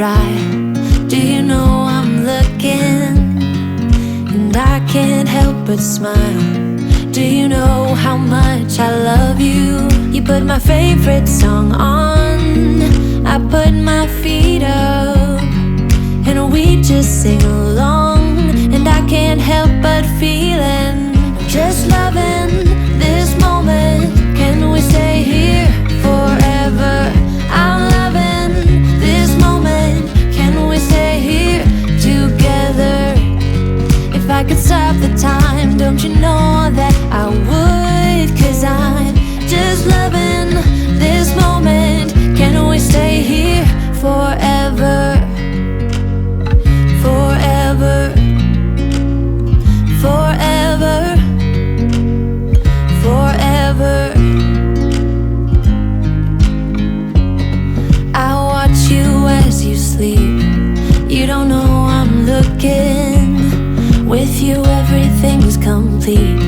try. Do you know I'm looking? And I can't help but smile. Do you know how much I love you? You put my favorite song on, I put my feet up, and we just sing along. And I can't help but feeling, just loving this moment. Can we stay here forever? I'm loving this moment. Can we stay here together? If I could stop the time, don't you know that I would? 'Cause I'm just loving this moment. Can we stay here forever? Forever. Forever. Forever. I watch you as you sleep. You don't know I'm looking. With you everything's complete.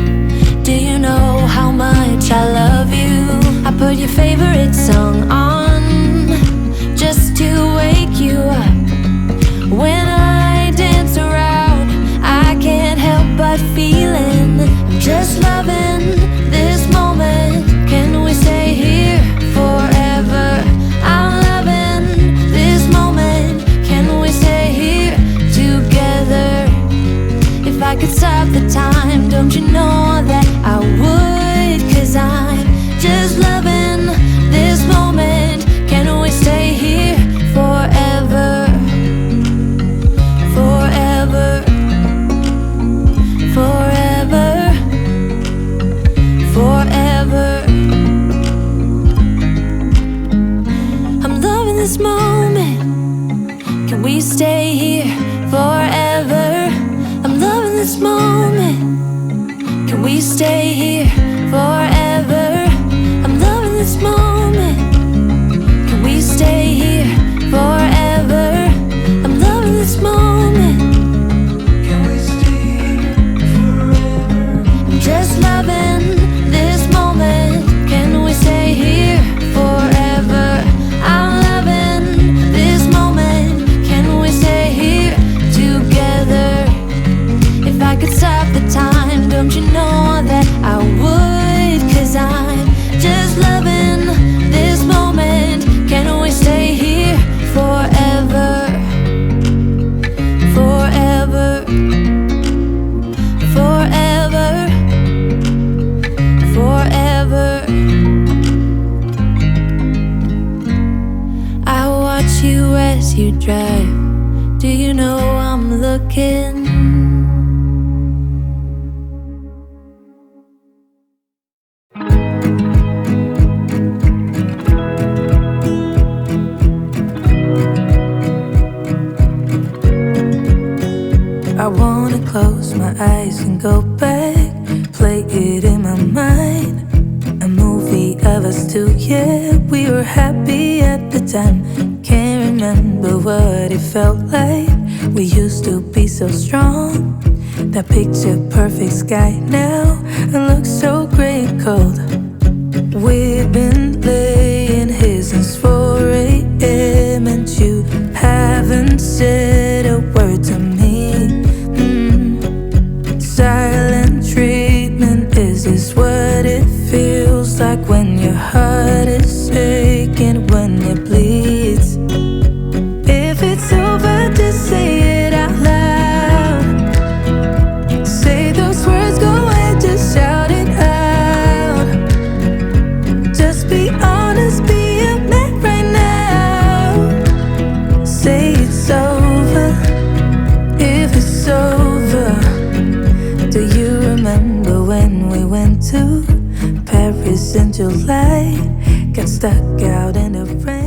Do you know how much I love you? I put your favorite song on, just to wake you up. When I dance around, I can't help but feeling, I'm just loving this moment. Can we stay here forever? I'm loving this moment. Can we stay here together? If I could stop the time, don't you know that I would? 'Cause I'm just loving this moment. Can we stay here forever? Forever. Forever. Forever. I'm loving this moment. Can we stay here forever? I'm loving this moment. Can we stay here forever? I'm loving this moment. Can we stay here forever? I'm loving this moment. Can we stay here forever? I'm just loving this moment. Can we stay here forever? I'm loving this moment. Can we stay here together? If I could stop the time, don't you know that I would? 'Cause I'm just loving this moment. Can we stay here forever? Forever. Forever. Forever. I watch you as you drive. Do you know I'm looking? I wanna close my eyes and go back, play it in my mind. A movie of us two, yeah, we were happy at the time. Can't remember what it felt like. We used to be so strong. That picture perfect sky now, it looks so gray and cold. We've been laying here since 4 a.m. and you haven't said a word to me. Silent treatment, is this what it feels like when your heart is aching, when it bleeds? If it's over, just say it out loud. Say those words, go ahead, just shout it out. Just be honest, be a man right now. Say it's over, if it's over. Do you remember when we went to Paris in July? Got stuck out in the rain.